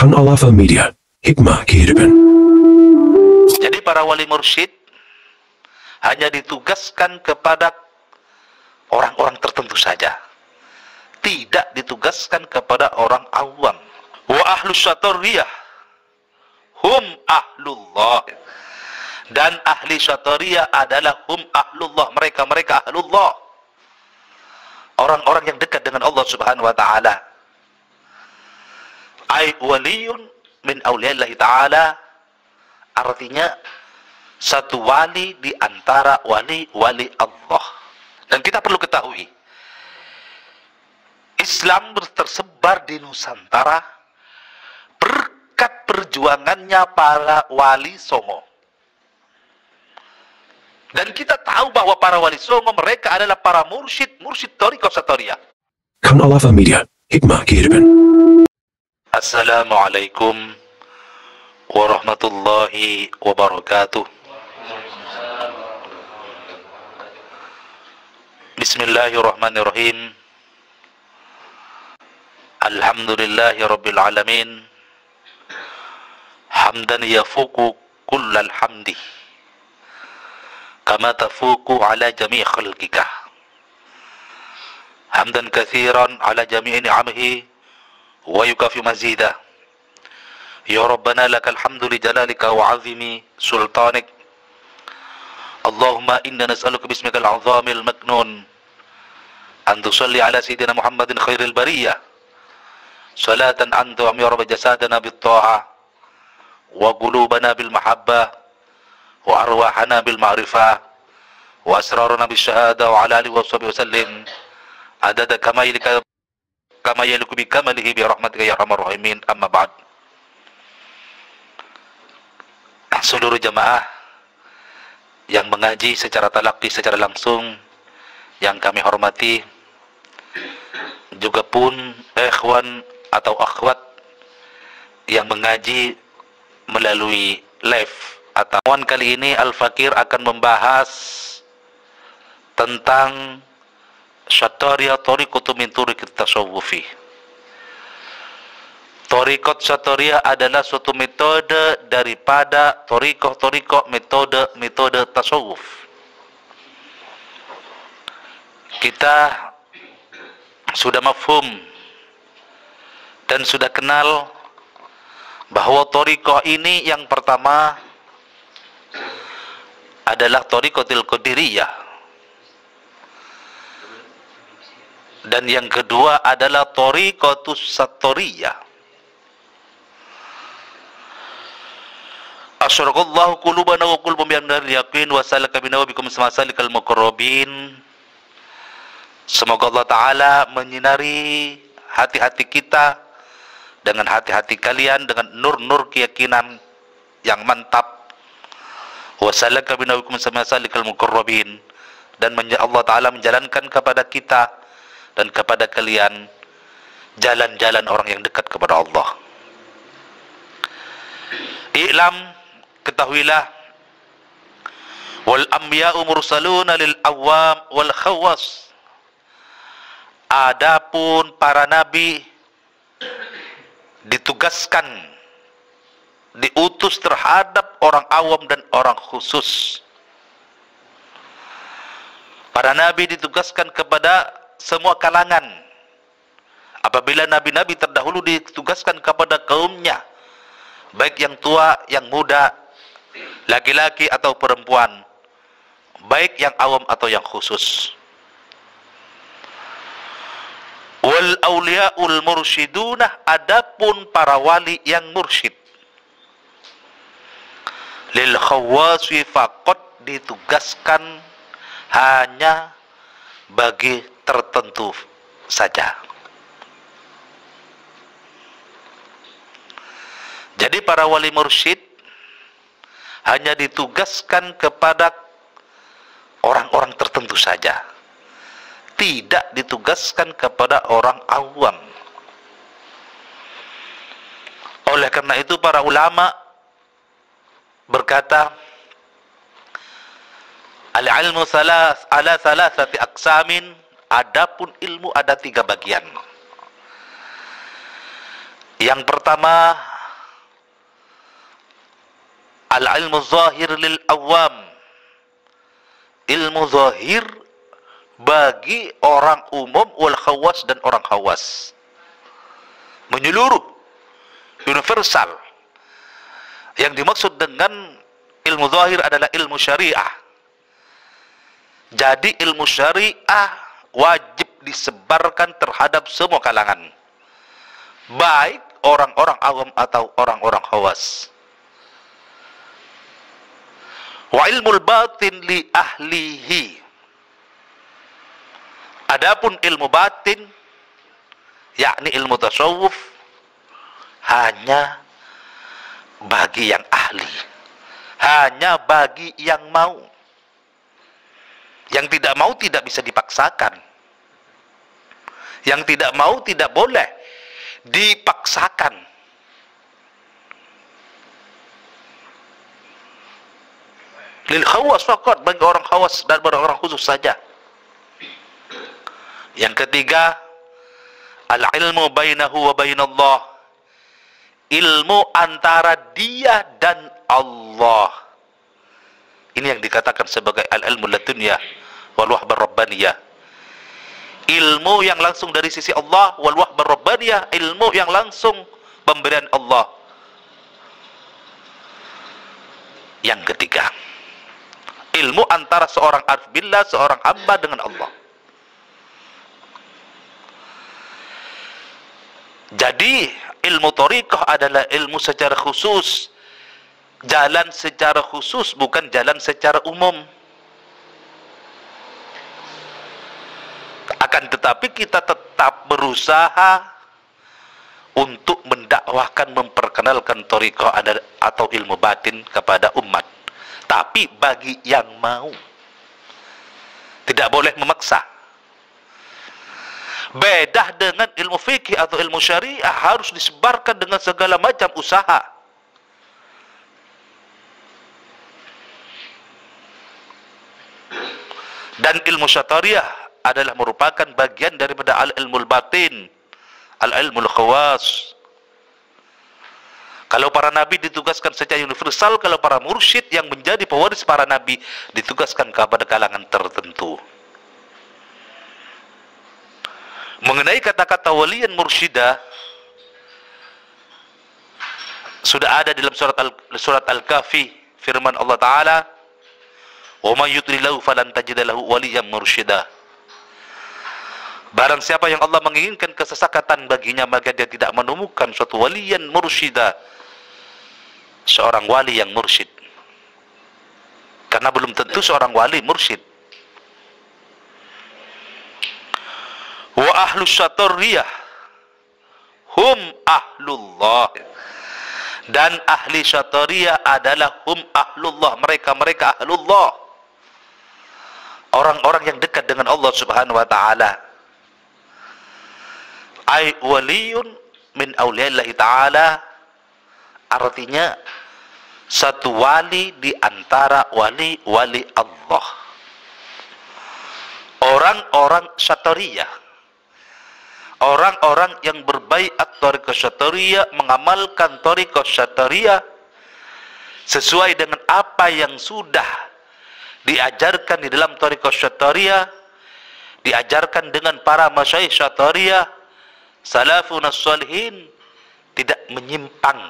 Kang Alafa Media, Hikmah Kehidupan. Jadi para wali mursyid hanya ditugaskan kepada orang-orang tertentu saja, tidak ditugaskan kepada orang awam. Wa ahlus syatoriyah hum ahlullah, dan ahli syatoriyah adalah hum ahlullah, mereka ahlullah, orang-orang yang dekat dengan Allah Subhanahu wa taala. Ai waliyun min auliyallahi ta'ala, artinya satu wali di antara wali-wali Allah. Dan kita perlu ketahui, Islam tersebar di Nusantara berkat perjuangannya para wali songo. Dan kita tahu bahwa para wali songo mereka adalah para mursyid thariqah syatoriyah. Kang Alafa Media, Hikmah Kehidupan. Assalamualaikum warahmatullahi wabarakatuh. Bismillahirrahmanirrahim. Alhamdulillahi rabbil alamin, hamdan yafuku kullal hamdi, kama tafuku ala jami' khalqika, hamdan kathiran ala jami' ni'amihi wa yukafi mazida. Ya Rabbana lakal hamdu li jalalika wa azimi sultanik. Allahumma inna nas'aluka bismikal azamil maknun an tusalli ala sayyidina Muhammadin khairil bariyah salatan anta wa amira jasadana bit ta'ah wa qulubana bil mahabbah wa arwahana bil ma'rifah wa asrarana bis syahada wa ala alihi wa sahbihi wasallim adada kamailika kama yaliku bi kamalihi bi rahmatika ya arhamar rahimin. Amma ba'd. Seluruh jamaah yang mengaji secara talaqi, secara langsung, yang kami hormati, juga pun ikhwan atau akhwat yang mengaji melalui live atau kali ini Al-Fakir akan membahas tentang Syatoriyah tariqatu min turuqit tasawufi. Tariqat Syatoriyah adalah suatu metode daripada tariqah metode tasawuf. Kita sudah mafhum dan sudah kenal bahwa tariqah ini yang pertama adalah tariqatul qadiriyah, dan yang kedua adalah tariqatus satoriyah. Asyarakallahu qulubana wa qulubum bi'amdar yaqin wa salaka bina wa bikum samasalikal muqarrabin. Semoga Allah Ta'ala menyinari hati-hati kita dengan hati-hati kalian dengan nur-nur keyakinan yang mantap. Wa salaka bina wa bikum samasalikal muqarrabin, dan Allah Ta'ala menjalankan kepada kita dan kepada kalian jalan-jalan orang yang dekat kepada Allah. I'lam, ketahuilah, wal anbiya'u mursaluna lil awam wal khawas. Adapun para nabi ditugaskan, diutus terhadap orang awam dan orang khusus. Para nabi ditugaskan kepada semua kalangan. Apabila nabi-nabi terdahulu ditugaskan kepada kaumnya, baik yang tua, yang muda, laki-laki atau perempuan, baik yang awam atau yang khusus. Wal awliyaul mursyidunah, adapun para wali yang mursyid, lil khawasi faqat, ditugaskan hanya bagi tertentu saja. Jadi para wali mursyid hanya ditugaskan kepada orang-orang tertentu saja, tidak ditugaskan kepada orang awam. Oleh karena itu para ulama berkata, al-ilmu ala salasati aqsamin, adapun ilmu ada 3 bagian. Yang pertama Al-ilmu zahir lil awam. Ilmu zahir bagi orang umum wal khawas dan orang khawas. Menyeluruh, universal. Yang dimaksud dengan ilmu zahir adalah ilmu syariah. Jadi ilmu syariah wajib disebarkan terhadap semua kalangan, baik orang-orang awam atau orang-orang khawas. Wa ilmul batin li ahlihi. Adapun ilmu batin, yakni ilmu tasawuf, hanya bagi yang ahli, hanya bagi yang mau. Yang tidak mau tidak bisa dipaksakan. Yang tidak mau tidak boleh dipaksakan. Lil khawas faqat, bagi orang khawas dan orang khusus saja. Yang ketiga, al-ilmu bainahu wa bainallah. Ilmu antara dia dan Allah. Ini yang dikatakan sebagai al-ilmu ladunya wal wahbar rabbaniyah. Ilmu yang langsung dari sisi Allah, wal wahbar rabbaniyah, ilmu yang langsung pemberian Allah. Yang ketiga, ilmu antara seorang arif billah, seorang hamba dengan Allah. Jadi ilmu thariqah adalah ilmu secara khusus, jalan secara khusus, bukan jalan secara umum. Akan tetapi kita tetap berusaha untuk mendakwahkan, memperkenalkan thariqah atau ilmu batin kepada umat. Tapi bagi yang mau, tidak boleh memaksa. Beda dengan ilmu fikih atau ilmu syariah, harus disebarkan dengan segala macam usaha. Dan ilmu syatariah adalah merupakan bagian daripada al-ilmul batin, al-ilmul khawas. Kalau para nabi ditugaskan secara universal, kalau para mursyid yang menjadi pewaris para nabi ditugaskan kepada kalangan tertentu. Mengenai kata-kata waliyan mursyidah, sudah ada dalam surat Al-Kahfi, firman Allah Ta'ala, "Wa may yudlilhu falan tajida lahu waliyan mursyidah." Barang siapa yang Allah menginginkan kesesatan baginya, maka dia tidak menemukan suatu waliyan mursyidah, seorang wali yang mursyid. Karena belum tentu seorang wali mursyid. Wa ahlu syatariyah hum ahlullah. Dan ahli syatariyah adalah hum ahlullah, mereka ahlullah, orang-orang yang dekat dengan Allah Subhanahu wa ta'ala. Ay waliyun min awliyallahi ta'ala, artinya satu wali di antara wali-wali Allah. Orang-orang syatariyah, orang-orang yang berbaiat thariqah syatariyah, mengamalkan thariqah syatariyah sesuai dengan apa yang sudah diajarkan di dalam thariqah syatariyah, diajarkan dengan para masyayikh syatariyah, salafun as-salihin, tidak menyimpang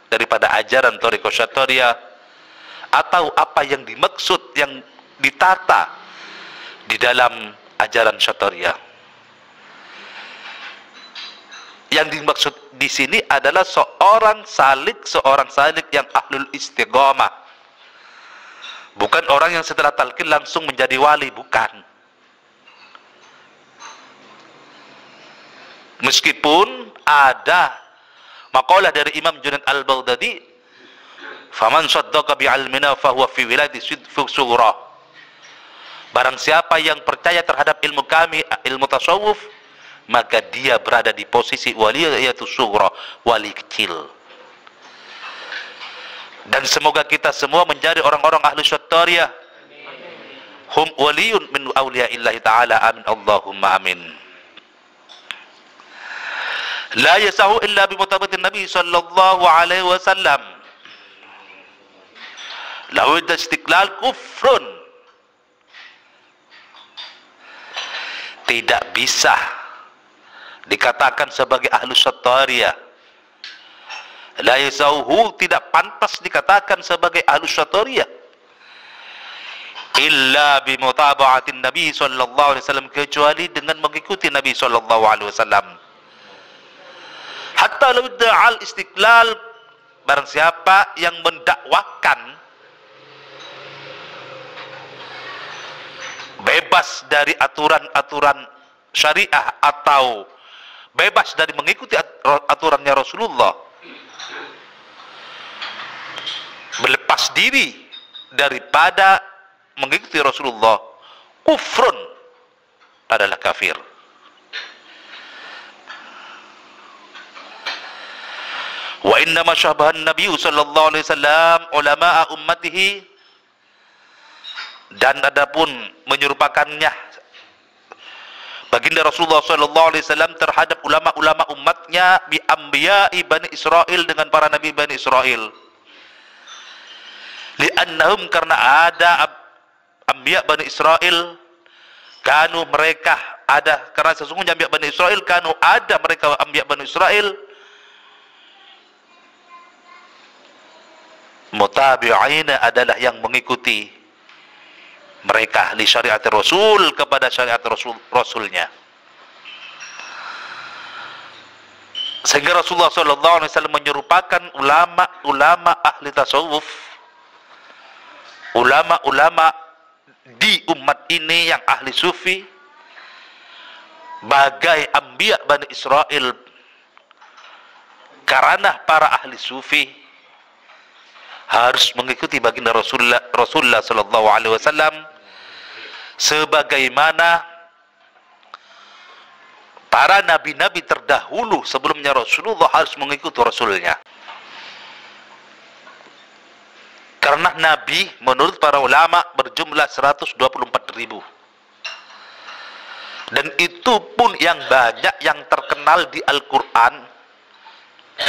daripada ajaran thariqah syatariyah atau apa yang dimaksud, yang ditata di dalam ajaran syatariyah. Yang dimaksud di sini adalah seorang salik yang ahlul istiqamah. Bukan orang yang setelah talqin langsung menjadi wali, bukan. Meskipun ada maqalah dari Imam Junaid al-Baghdadi, "Faman saddaqa bi'ilmina fahuwa fi wilayati sughra." Barang siapa yang percaya terhadap ilmu kami, ilmu tasawuf, maka dia berada di posisi wali, yaitu sughra, wali kecil. Dan semoga kita semua menjadi orang-orang ahli syatariyah, hum waliyun min awliyaillahi ta'ala, amin Allahumma amin. La yasahu illa bi mutabatin nabi sallallahu alaihi wasallam. Lahu istiqlal kufrun. Tidak bisa dikatakan sebagai ahlu syattariyah. La yasauhu, tidak pantas dikatakan sebagai ahlu syattariyah. Illa bimutaba'atin Nabi sallallahu alaihi wasallam, kecuali dengan mengikuti Nabi sallallahu alaihi wasallam. Hatta law da'al istiqlal, barang siapa yang mendakwakan bebas dari aturan-aturan syariah atau bebas dari mengikuti aturannya Rasulullah, berlepas diri daripada mengikuti Rasulullah, kufrun, adalah kafir. Wa inna ma syabahan Nabi sallallahu alaihi wasallam ulama'a ummatihi, dan adapun menyerupakannya baginda Rasulullah sallallahu alaihi wasallam terhadap ulama-ulama umatnya bi anbiya'i Bani Israel, dengan para nabi Bani Israel. Li'annahum, karena ada anbiya Bani Israel, kanu, mereka ada, karena sesungguhnya anbiya Bani Israel, kanu, ada mereka anbiya Bani Israel, mutabi'ina, adalah yang mengikuti mereka li syariat Rasul, kepada syariat Rasulnya. Sehingga Rasulullah sallallahu alaihi wasallam menyerupakan ulama ahli tasawuf, ulama di umat ini yang ahli sufi, bagai anbiya Bani Israel, karena para ahli sufi harus mengikuti baginda Rasulullah sallallahu alaihi wasallam, sebagaimana para nabi-nabi terdahulu sebelumnya Rasulullah harus mengikuti Rasulnya. Karena nabi menurut para ulama berjumlah 124.000, dan itu pun yang banyak yang terkenal di Al-Quran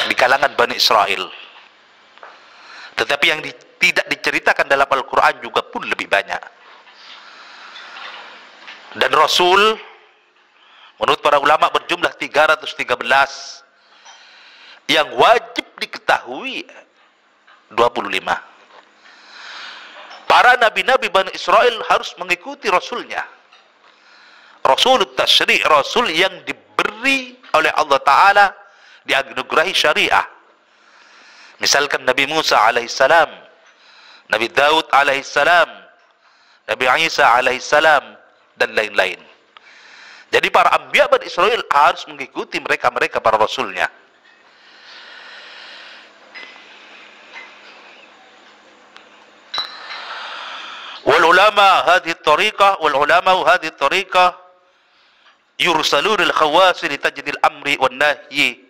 di kalangan Bani Israel. Tetapi yang tidak diceritakan dalam Al-Quran juga pun lebih banyak. Dan Rasul menurut para ulama berjumlah 313, yang wajib diketahui 25. Para nabi-nabi Bani Israel harus mengikuti Rasulnya. Rasul Tashri', Rasul yang diberi oleh Allah Ta'ala, dianugerahi syariah. Misalkan Nabi Musa alaihissalam, Nabi Daud alaihissalam, Nabi Isa alaihissalam, dan lain-lain. Jadi para anbiya Bani Israel harus mengikuti mereka para rasulnya. Wal ulama hadhihi tariqah, wal ulama hadhihi tariqah yursalun al khawas li tajdid al amri wan nahyi.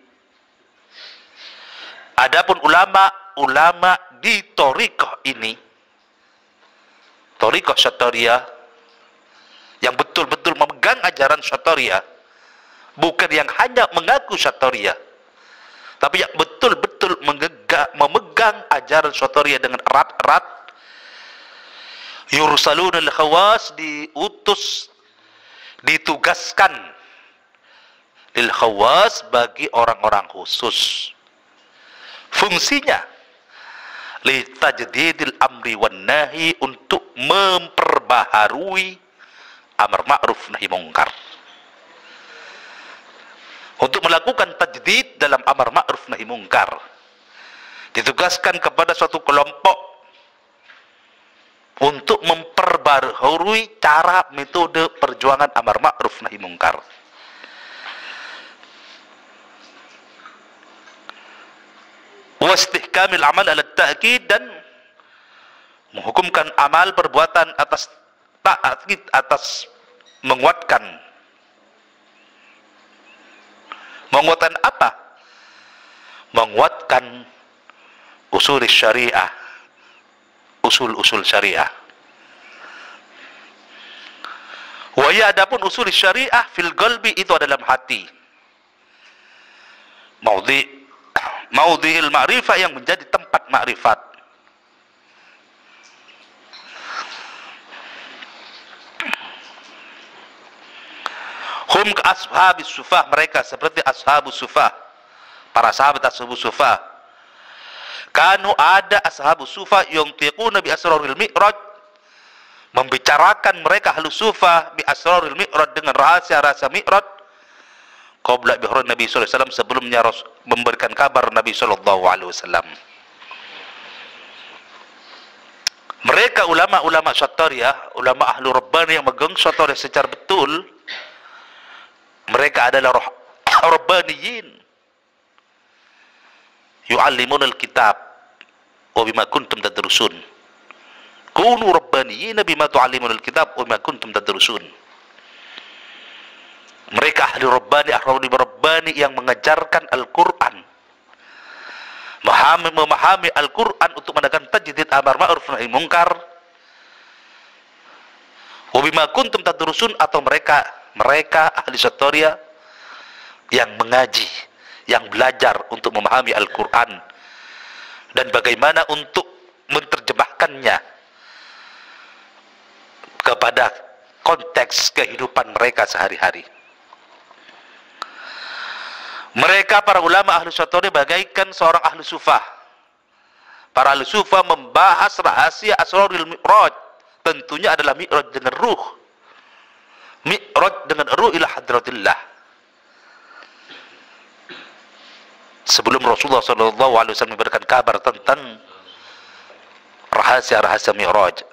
Adapun ulama di tariqah ini, tariqah Syattariyah, yang betul-betul memegang ajaran Syattariyah, bukan yang hanya mengaku Syattariyah, tapi yang betul-betul memegang ajaran Syattariyah dengan erat-erat. Yursalun al-khawas, diutus, ditugaskan, lil khawas, bagi orang-orang khusus. Fungsinya li tajdidil amri wan nahi, untuk memperbaharui amar ma'ruf nahi mungkar, untuk melakukan tajdid dalam amar ma'ruf nahi mungkar. Ditugaskan kepada suatu kelompok untuk memperbaharui cara metode perjuangan amar ma'ruf nahi mungkar. Wastihkamil amal ala ta'kid, dan menghukumkan amal perbuatan atas ta'kid, atas menguatkan. Menguatkan apa? Menguatkan usul syariah, usul-usul syariah. Wa ya, adapun usul syariah fil qalbi, itu adalah hati. Maudhi'il ma'rifah, yang menjadi tempat makrifat. Hum ka ashabis sufah, mereka seperti ashabus sufah, para sahabat ashabus sufah. Kanu ada ashabus sufah yang tiquna bi asraril mi'raj, membicarakan mereka ahlus sufah bi asraril mi'raj, dengan rahasia-rahasia mi'raj, qabla bihur Nabi sallallahu alaihi wasallam, sebelumnya memberikan kabar Nabi sallallahu alaihi wasallam. Mereka ulama-ulama Syattariyah, ulama ahlu Rabbani yang megang Syattariyah secara betul, mereka adalah Rabbaniyin. Yu'allimuna al-kitab wa bima kuntum tadrusun. Kunu Rabbaniyin bima tu'allimuna al-kitab wa bima kuntum tadrusun. Mereka ahli Rabbani yang mengajarkan Al-Quran, memahami Al-Quran untuk menegakkan tajdid amar ma'ruf nahi munkar. Wa bima kuntum tadrusun, atau mereka ahli Syattariyah yang mengaji, yang belajar untuk memahami Al-Quran dan bagaimana untuk menerjemahkannya kepada konteks kehidupan mereka sehari-hari. Mereka para ulama ahli Syattariyah bagaikan seorang ahli sufah. Para ahli sufah membahas rahasia asrarul mi'raj, tentunya adalah mi'raj dengan ruh. Mi'raj dengan ruh ila hadratillah. Sebelum Rasulullah SAW memberikan kabar tentang rahasia-rahasia mi'raj.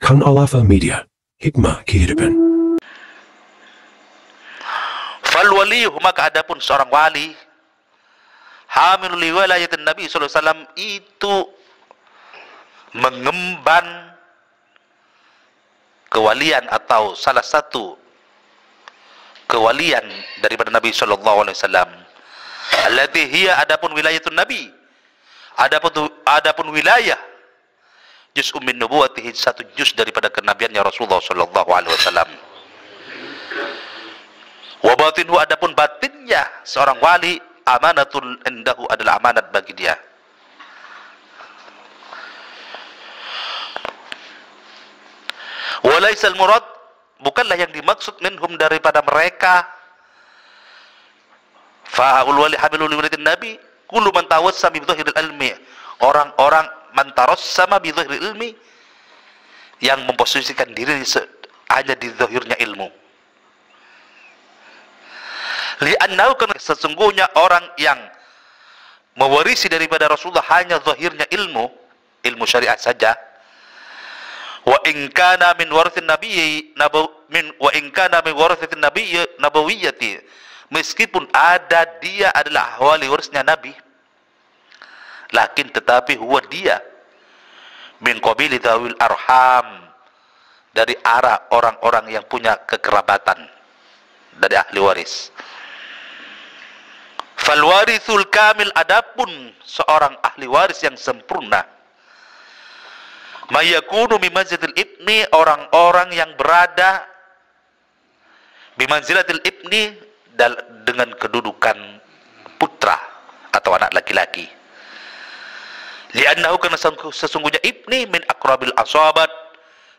Kang Alafa Media, hikmah kehidupan. Fal waliyu, maka adapun seorang wali, hamilul wilayatin Nabi SAW, itu mengemban kewalian atau salah satu kewalian daripada Nabi SAW. Allati hiya, adapun wilayatun Nabi, adapun wilayah, juz'un min nubuwatihi, satu juz daripada kenabiannya Rasulullah SAW. Wa batinhu, adapun batinnya seorang wali, amanatul indahu, adalah amanat bagi dia. Walaisal murad, bukanlah yang dimaksud minhum daripada mereka, fa'ul wali hamilul wilayatin Nabi, kullu man tawassama bi dhahiril ilmi, orang-orang man tarassama bi dhahiril ilmi, yang memposisikan diri hanya di zahirnya ilmu. Li'annahu, karena sesungguhnya orang yang mewarisi daripada Rasulullah hanya zahirnya ilmu syariat saja, wa in kana min warathin nabiyyi wa in kana min warathin nabiyyi nabawiyyati, meskipun dia adalah ahwali warisnya Nabi, lakin tetapi huwa dia min qabili dhawil arham, dari arah orang-orang yang punya kekerabatan, dari ahli waris. Fal warithul kamil, adapun seorang ahli waris yang sempurna, mayakunu bimanzilatil ibni, orang-orang yang berada bimanzilatil ibni, dengan kedudukan putra atau anak laki-laki. Li'annahu, karena sesungguhnya ibni min aqrabil asabat,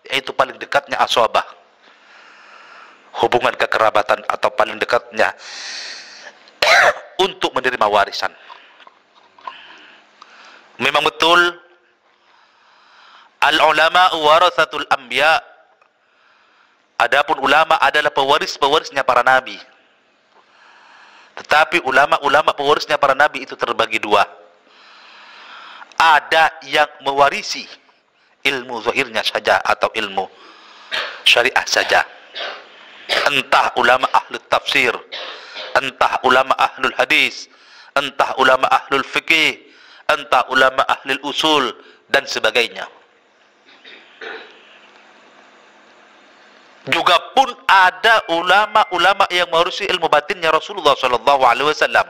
yaitu paling dekatnya asabah, hubungan kekerabatan atau paling dekatnya untuk menerima warisan. Memang betul al-ulama warathatul anbiya, adapun ulama adalah pewaris-pewarisnya para nabi. Tetapi ulama-ulama pewarisnya para nabi itu terbagi dua. Ada yang mewarisi ilmu zahirnya saja atau ilmu syariah saja, entah ulama ahli tafsir, entah ulama ahlul hadis, entah ulama ahlul fikih, entah ulama ahlul usul, dan sebagainya. Juga pun ada ulama-ulama yang mewarisi ilmu batinnya Rasulullah SAW,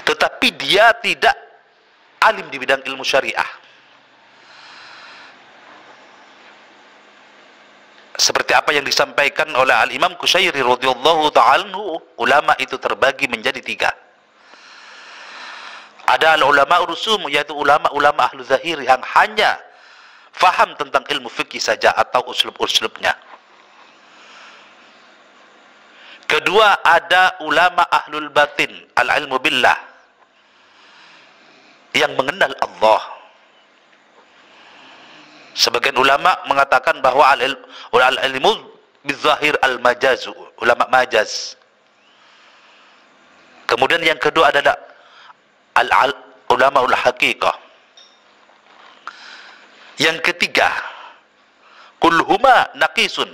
tetapi dia tidak alim di bidang ilmu syariah. Seperti apa yang disampaikan oleh Al-Imam Qushairi radhiyallahu ta'ala anhu, ulama itu terbagi menjadi tiga. Ada ulama rusum, yaitu ulama-ulama ahlu zahir yang hanya faham tentang ilmu fikih saja atau uslub-uslubnya. Kedua, ada ulama ahlul batin, al-ilmu billah, yang mengenal Allah. Sebagian ulama mengatakan bahwa al-ilmu bizahir al-majazu, ulama majaz. Kemudian yang kedua adalah ulama ul-haqiqah. Yang ketiga, kulluhuma naqisun,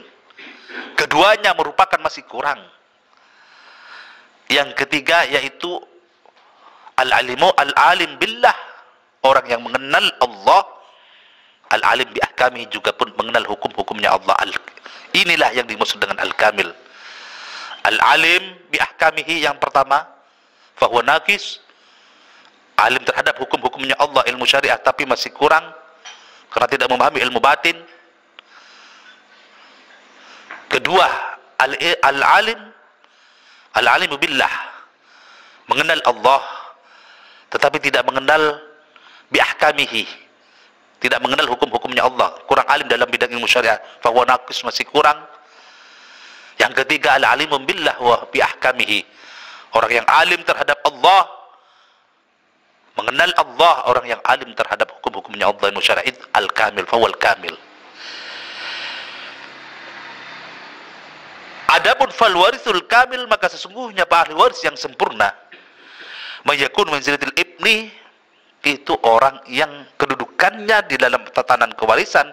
keduanya merupakan masih kurang. Yang ketiga yaitu al-alimu al-alim billah, orang yang mengenal Allah, al-alim bi ahkami, juga pun mengenal hukum-hukumnya Allah. Inilah yang dimaksud dengan al-kamil. Al-alim bi ahkamihi yang pertama, fahuwa naqis, alim terhadap hukum-hukumnya Allah, ilmu syariah, tapi masih kurang karena tidak memahami ilmu batin. Kedua, al-alim billah, mengenal Allah tetapi tidak mengenal bi ahkamihi, tidak mengenal hukum-hukumnya Allah, kurang alim dalam bidang ilmu syariah, fahuwa naqis, masih kurang. Yang ketiga, al-alimu billah wa bi ahkamihi, orang yang alim terhadap Allah, mengenal Allah, orang yang alim terhadap hukum-hukumnya Allah, ilmu syariah, al-kamil, fahuwal kamil. Adapun fal warisul kamil, maka sesungguhnya ahli waris yang sempurna, mayakun manzilatil ibni, itu orang yang kedudukannya di dalam tatanan kewarisan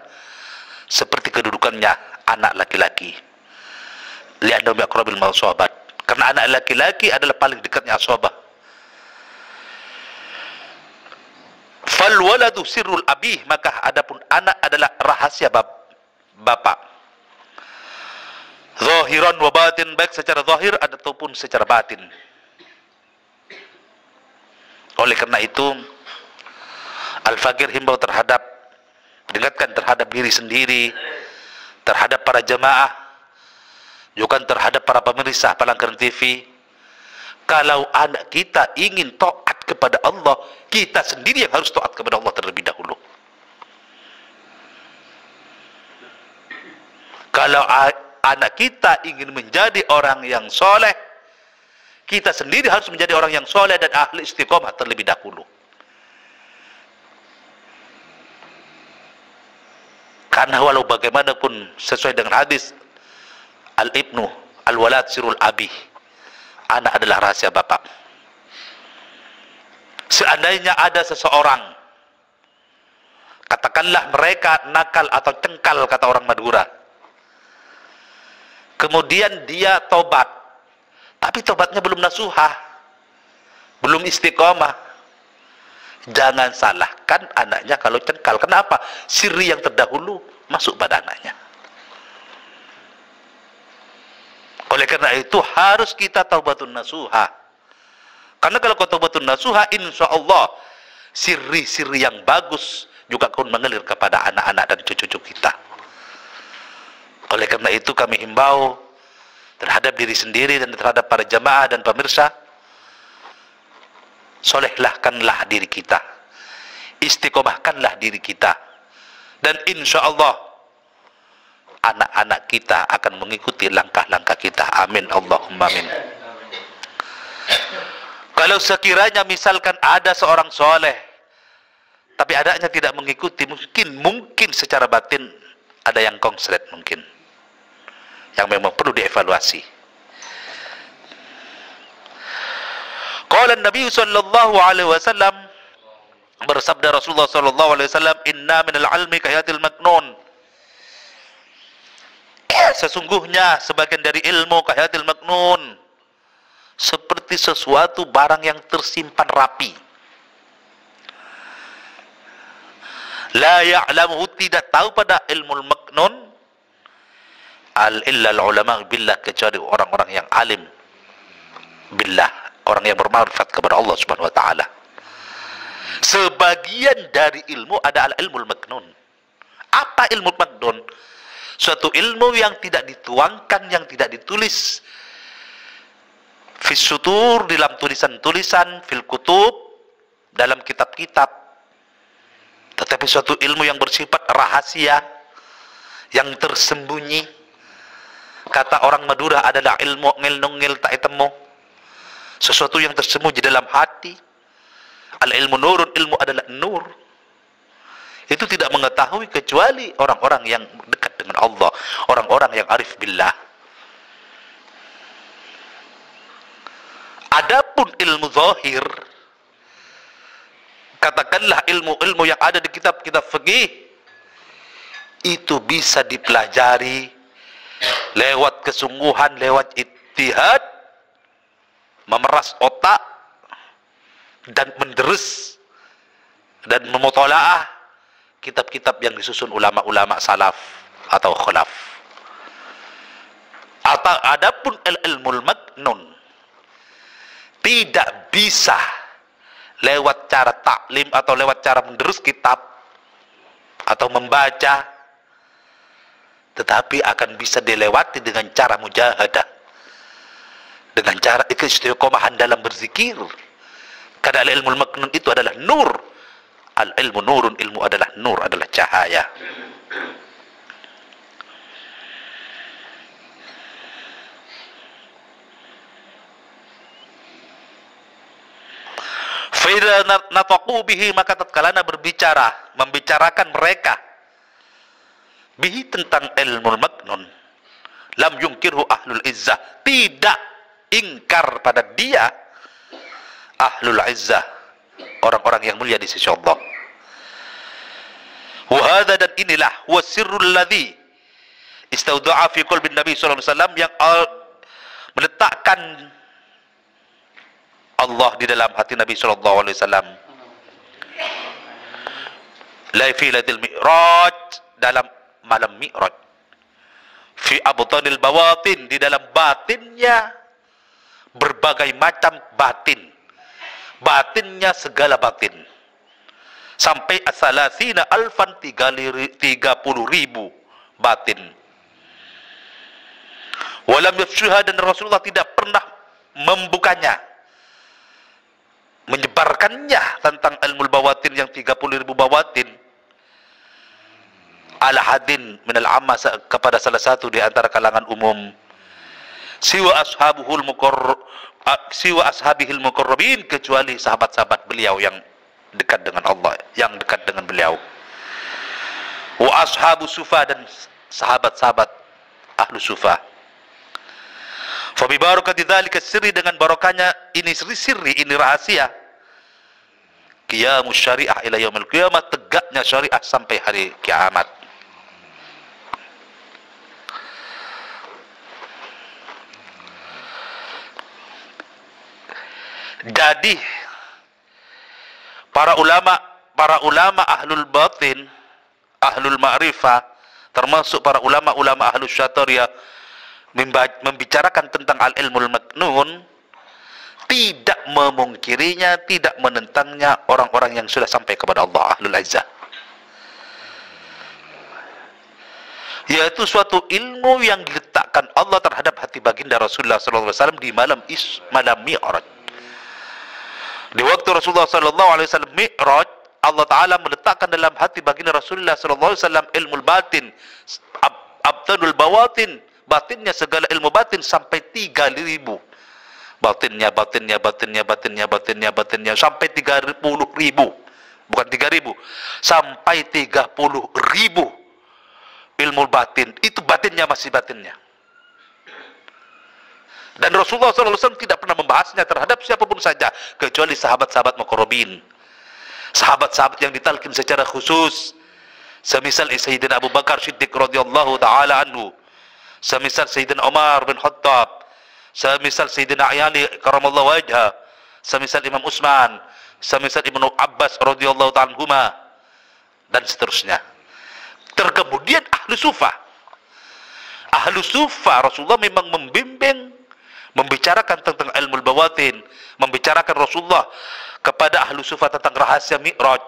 seperti kedudukannya anak laki-laki. Li'annahu aqrabil mawsabat, karena anak laki-laki adalah paling dekatnya asabah. Fal waladu sirrul abih, maka adapun anak adalah rahasia bapak. Zahiran wa batin, baik secara zahir ataupun secara batin. Oleh karena itu, Al-Fakir himbau terhadap, ingatkan terhadap diri sendiri, terhadap para jamaah, juga terhadap para pemirsa Palangkaraya TV. Kalau anak kita ingin taat kepada Allah, kita sendiri yang harus taat kepada Allah terlebih dahulu. Kalau anak kita ingin menjadi orang yang soleh, kita sendiri harus menjadi orang yang soleh dan ahli istiqomah terlebih dahulu. Karena walau bagaimanapun, sesuai dengan hadis al-ibnu al-walad sirul abi, anak adalah rahasia bapak. Seandainya ada seseorang, katakanlah mereka nakal atau cengkal, kata orang Madura, kemudian dia tobat, tapi tobatnya belum nasuhah, belum istiqomah, jangan salahkan anaknya kalau cengkal. Kenapa? Siri yang terdahulu masuk pada anaknya. Oleh karena itu harus kita taubatun nasuha. Karena kalau kau taubatun nasuha, insya Allah siri-siri yang bagus juga akan mengalir kepada anak-anak dan cucu-cucu kita. Oleh karena itu kami himbau terhadap diri sendiri dan terhadap para jamaah dan pemirsa, solehlahkanlah diri kita, istiqomahkanlah diri kita, dan insya Allah anak-anak kita akan mengikuti langkah-langkah kita. Amin Allahumma amin. Kalau sekiranya misalkan ada seorang soleh tapi anaknya tidak mengikuti, mungkin secara batin ada yang konslet, mungkin yang memang perlu dievaluasi. Qala Nabi sallallahu alaihi wasallam, bersabda Rasulullah sallallahu alaihi wasallam, inna minal ilmi kayatil maknun, sesungguhnya sebagian dari ilmu kayatil maknun, seperti sesuatu barang yang tersimpan rapi. La ya'lamuhu, tidak tahu pada ilmu maknun illa ulama billah, kecuali orang-orang yang alim billah, orang yang bermarifat kepada Allah Subhanahu wa taala. Sebagian dari ilmu ada ilmu maknun. Apa ilmu maknun? Suatu ilmu yang tidak dituangkan, yang tidak ditulis fis sutur, dalam tulisan-tulisan, fil kutub, dalam kitab-kitab, tetapi suatu ilmu yang bersifat rahasia, yang tersembunyi, Kata orang Madura adalah ilmu ngil nungil tak temu. Sesuatu yang tersembunyi dalam hati. Al ilmu nurun, ilmu adalah nur. Itu tidak mengetahui kecuali orang-orang yang dekat dengan Allah, orang-orang yang arif billah. Adapun ilmu zahir, katakanlah ilmu-ilmu yang ada di kitab-kitab fikih, itu bisa dipelajari lewat kesungguhan, lewat ijtihad, memeras otak dan menderus dan memutolaah kitab-kitab yang disusun ulama-ulama salaf atau khalaf. Atau adapun ilmul maknun, tidak bisa lewat cara taklim atau lewat cara menderus kitab atau membaca, tetapi akan bisa dilewati dengan cara mujahadah, dengan cara istiqomahan dalam berzikir. Karena ilmu maknun itu adalah nur. Al ilmu nurun, ilmu adalah nur, adalah cahaya. Fa'idha nataqu bihi, maka tatkalana berbicara, membicarakan mereka bihi tentang ilmu maknun, lam yungkirhu ahlul izzah, tidak ingkar pada dia ahlul izzah, orang-orang yang mulia di sisi Allah. Wahada, dan inilah huwa sirrul ladzi istauda'a fi qalbin Nabi sallallahu alaihi wasallam, yang meletakkan Allah di dalam hati Nabi sallallahu alaihi wasallam. La fi lailatul mi'raj, dalam malam mi'raj. Fi abtanil bawatin, di dalam batinnya berbagai macam batin. Batinnya segala batin. Sampai asalasina alfan 30.000 batin. Walam yafshuha, dan Rasulullah tidak pernah membukanya, menyebarkannya tentang ilmu bawatin yang 30.000 bawatin ala hadin minal amma, kepada salah satu di antara kalangan umum, siwa ashabihil muqarrabin, kecuali sahabat-sahabat beliau yang dekat dengan Allah, yang dekat dengan beliau. Wa ashabu sufa, dan sahabat-sahabat ahlu sufa. Fa bi barakati dzalika sirri, dengan barokahnya ini sirri, ini rahasia, qiyamus syariah ila yaumil qiyamah, tegaknya syariah sampai hari kiamat. Jadi para ulama ahlul batin, ahlul ma'rifah, termasuk para ulama ahlus syatoria, membicarakan tentang al-ilmul maknun, tidak memungkirinya, tidak menentangnya orang-orang yang sudah sampai kepada Allah, ahlul izzah. Yaitu suatu ilmu yang diletakkan Allah terhadap hati baginda Rasulullah SAW di malam Mi'raj. Di waktu Rasulullah SAW Mi'raj, Allah Ta'ala meletakkan dalam hati baginda Rasulullah SAW ilmu batin, abtanul bawatin, batinnya segala ilmu batin sampai 3.000. Batinnya sampai 30.000, bukan 3.000, sampai 30.000 ilmu batin. Itu batinnya, masih batinnya. Dan Rasulullah SAW tidak pernah membahasnya terhadap siapapun saja, kecuali sahabat-sahabat muqarrabin, sahabat-sahabat yang ditalkin secara khusus, semisal Sayyidina Abu Bakar Siddiq radhiyallahu ta'ala anhu, semisal Sayyidina Umar bin Khattab, semisal Sayyidina Ali karamallahu wajha, semisal Imam Utsman, semisal Ibnu Abbas radhiyallahu ta'ala anhuma, dan seterusnya. Kemudian ahlu sufa. Ahlu sufa, Rasulullah memang membimbing, membicarakan tentang ilmu bawatin, membicarakan Rasulullah kepada ahlu sufa tentang rahasia Mi'raj,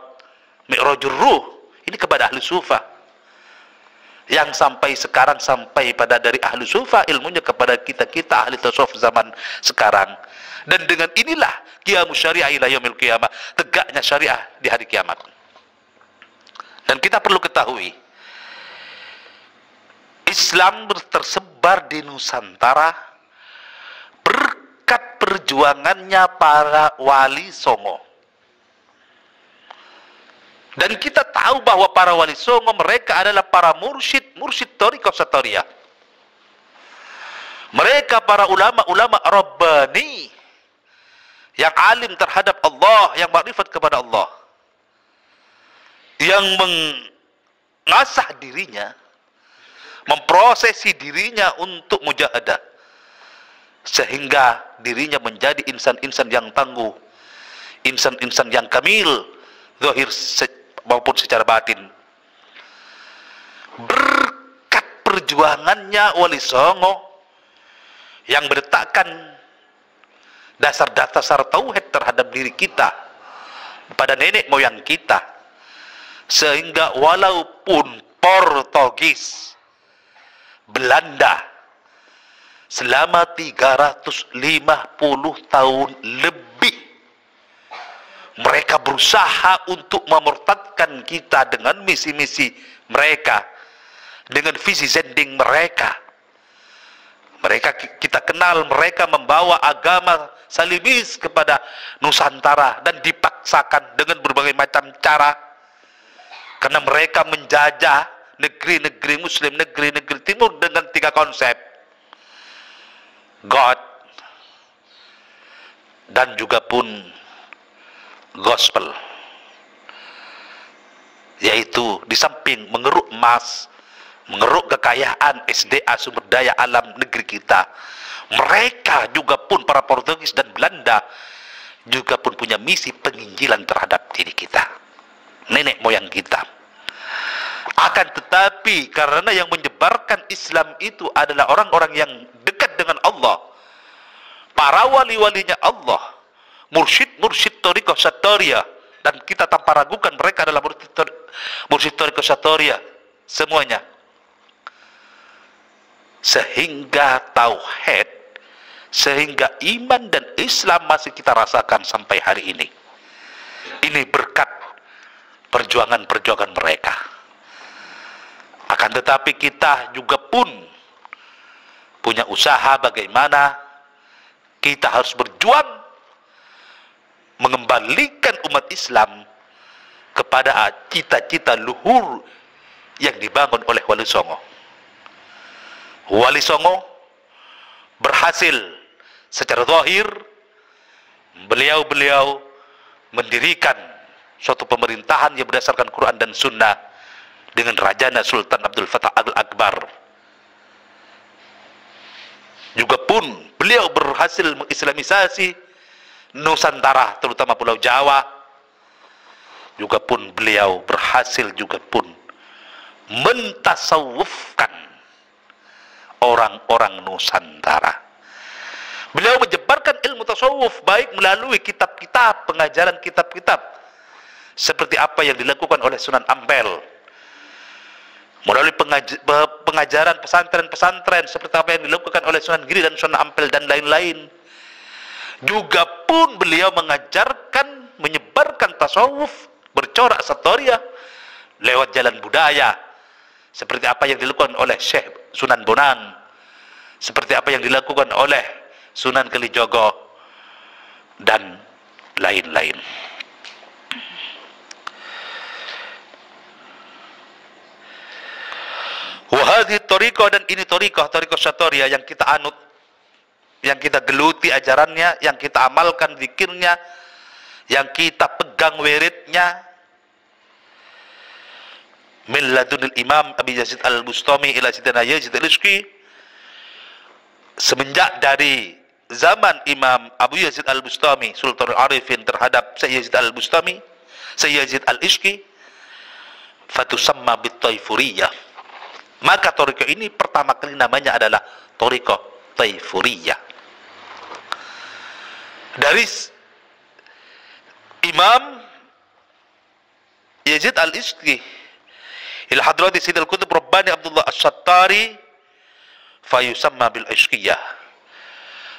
Mi'rajur Ruh, ini kepada ahlu sufa. Yang sampai sekarang, sampai pada dari ahlu sufa ilmunya kepada kita ahli tasawuf zaman sekarang. Dan dengan inilah qiyamus syariah ila yaumil qiyamah, tegaknya syariah di hari kiamat. Dan kita perlu ketahui, Islam tersebar di Nusantara berkat perjuangannya para wali songo. Dan kita tahu bahwa para wali songo mereka adalah para mursyid Thariqah Satoriyah. Mereka para ulama-ulama Rabbani yang alim terhadap Allah, yang makrifat kepada Allah, yang mengasah dirinya, memprosesi dirinya untuk mujahadah, sehingga dirinya menjadi insan-insan yang tangguh, insan-insan yang kamil, zahir maupun secara batin. Berkat perjuangannya wali songo yang meletakkan dasar-dasar tauhid terhadap diri kita, pada nenek moyang kita, sehingga walaupun Portugis, Belanda selama 350 tahun lebih mereka berusaha untuk memurtadkan kita dengan misi-misi mereka, dengan visi zending mereka. Kita kenal mereka membawa agama salibis kepada Nusantara dan dipaksakan dengan berbagai macam cara, karena mereka menjajah negeri-negeri Muslim, negeri-negeri Timur dengan 3 konsep: God, dan juga pun gospel, yaitu di samping mengeruk emas, mengeruk kekayaan SDA, sumber daya alam negeri kita, mereka juga pun para Portugis dan Belanda juga pun punya misi penginjilan terhadap diri kita, nenek moyang kita. Akan tetapi karena yang menyebarkan Islam itu adalah orang-orang yang dekat dengan Allah, para wali-walinya Allah, mursyid Thariqah Satoriyah, dan kita tanpa ragukan mereka adalah mursyid Thariqah Satoriyah semuanya, sehingga tauhid, sehingga iman dan Islam masih kita rasakan sampai hari ini. Ini berkat perjuangan-perjuangan mereka. Akan tetapi kita juga pun punya usaha bagaimana kita harus berjuang mengembalikan umat Islam kepada cita-cita luhur yang dibangun oleh Wali Songo. Wali Songo berhasil secara zahir, beliau mendirikan suatu pemerintahan yang berdasarkan Quran dan Sunnah dengan Rajana Sultan Abdul Fattah Al-Akbar. Juga pun beliau berhasil mengislamisasi Nusantara, terutama Pulau Jawa. Juga pun beliau berhasil juga pun mentasawufkan orang-orang Nusantara. Beliau menyebarkan ilmu tasawuf baik melalui kitab-kitab, pengajaran kitab-kitab seperti apa yang dilakukan oleh Sunan Ampel, melalui pengajaran pesantren-pesantren seperti apa yang dilakukan oleh Sunan Giri dan Sunan Ampel dan lain-lain. Juga pun beliau mengajarkan, menyebarkan tasawuf bercorak Satoriyah lewat jalan budaya, seperti apa yang dilakukan oleh Syekh Sunan Bonang, seperti apa yang dilakukan oleh Sunan Kalijogo dan lain-lain. Wahadi Thariqah, dan ini Thariqah Satoriyah yang kita anut, yang kita geluti ajarannya, yang kita amalkan zikirnya, yang kita pegang wiridnya. Min ladunil Imam Abi Yazid Al-Bustami ila Sidana Yazid Al-Ishqi, semenjak dari zaman Imam Abu Yazid Al-Bustami, Sultan Arifin terhadap Syekh Yazid Al-Bustami, Syekh Yazid Al-Ishqi, fatusamma bit-Taifuriyah. Maka Thariqah ini pertama kali namanya adalah Thariqah Taifuriyah. Dari Imam Yazid Al-Ishqi ila hadrati Sayyid Al-Qutb Rabbani Abdullah As-Sattari fayusamma bil-Ishqiyah.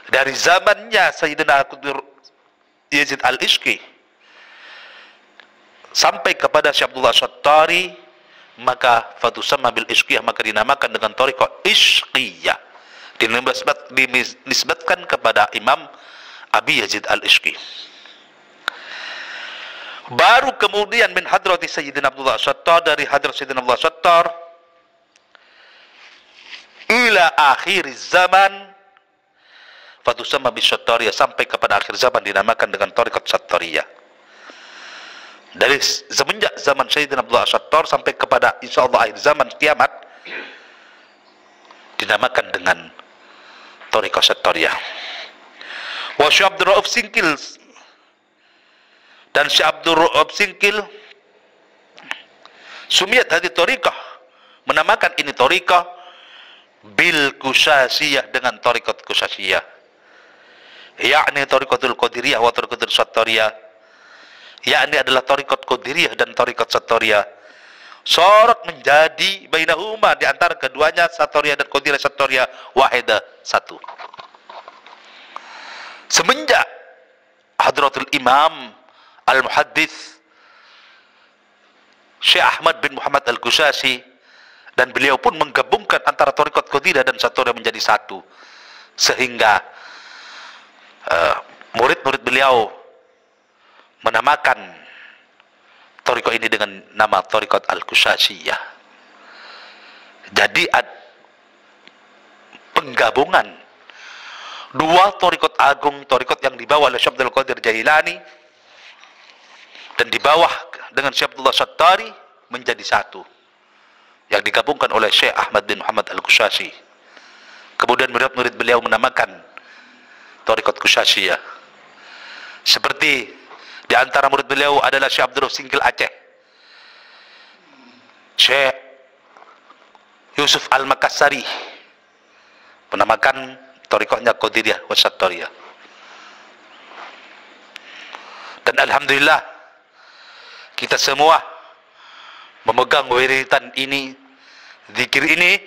Dari zamannya Sayyidina Yazid Al-Ishqi sampai kepada Syekh Abdullah As-Sattari, maka fatusamma bil ishqiyah, maka dinamakan dengan thariqah ishqiyah, dinisbatkan kepada Imam Abi Yazid al-Ishqi. Baru kemudian min hadrati Sayyidina Abdullah Sattar, dari hadrat Sayyidina Abdullah Sattar ila akhir zaman fatusamma bis Sattariyah, sampai kepada akhir zaman dinamakan dengan thariqat Sattariyah. Dari semenjak zaman Sayyidina Abdullah Sattar sampai kepada insyaallah akhir zaman kiamat dinamakan dengan thariqat Sattariyah. Wa Syekh Abdul Rauf Singkil, dan Syekh Abdul Rauf Singkil sumiyat hadhihi thariqah, menamakan ini thariqah bil Kusasiyah, dengan thariqat Kusasiyah, yakni thariqatul Qadiriyah wa thariqatul Sattariyah, yakni adalah thariqat Qadiriyah dan thariqat Sattariyah. Sorot menjadi bainahuma, di antara keduanya Sattariyah dan Qadiriyah Sattariyah wahida, satu. Semenjak hadratul Imam Al-Muhaddits Syekh Ahmad bin Muhammad Al-Kusasi, dan beliau pun menggabungkan antara thariqat Qadiriyah dan Sattariyah menjadi satu, sehingga murid-murid beliau menamakan thariqah ini dengan nama thariqat Al-Kusasiyah. Jadi penggabungan dua thariqat agung, thariqat yang dibawa oleh Syekh Abdul Qadir Jailani dan di bawah dengan Syekh Abdullah Sattari menjadi satu, yang digabungkan oleh Syekh Ahmad bin Muhammad Al-Kusasi. Kemudian murid-murid beliau menamakan thariqat Kusasiyah. Seperti di antara murid beliau adalah Syekh Abdul Rauf Singkil Aceh, Syekh Yusuf Al-Makassari, menamakan thariqahnya Qadiriyah wa Sattariyah. Dan alhamdulillah kita semua memegang wiritan ini, zikir ini,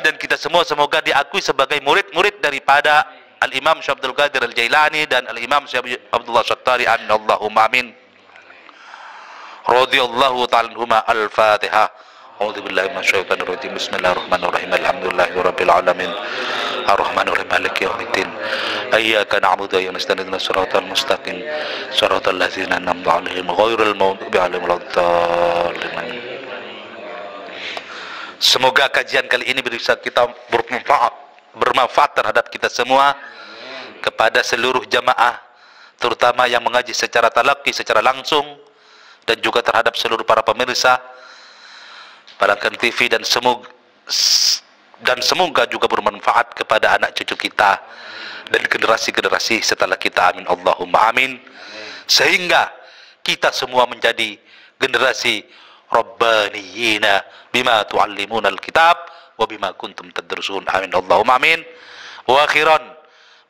dan kita semua semoga diakui sebagai murid-murid daripada Al-Imam Syekh Abdul Qadir Al-Jailani dan Al-Imam Syekh Abdullah Sattari, Allahumma amin. Radhiyallahu ta'ala anhuma. Al-Fatihah. A'udzu billahi minasyaitonir rajim. Bismillahirrahmanirrahim. Alhamdulillahirabbil alamin. Arrahmanirrahim. Maliki yaumiddin. Iyyaka na'budu wa iyyaka nasta'in. Ihdinas siratal mustaqim. Siratal ladzina an'amta 'alaihim ghairil maghdubi 'alaihim waladdallin. Semoga kajian kali ini bisa kita bermanfaat terhadap kita semua, kepada seluruh jamaah, terutama yang mengaji secara talaqi, secara langsung, dan juga terhadap seluruh para pemirsa Palangkan TV, dan semoga juga bermanfaat kepada anak cucu kita dan generasi-generasi setelah kita, amin Allahumma amin, sehingga kita semua menjadi generasi rabbaniyina bima tuallimuna alkitab wa bima kuntum tadrusun, amin Allahumma amin. Wa akhiran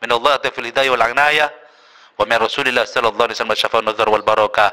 min Allah tafil hidayah wal inayah wa min Rasulillah sallallahu alaihi wasallam syafaa'un nazar wal barakah.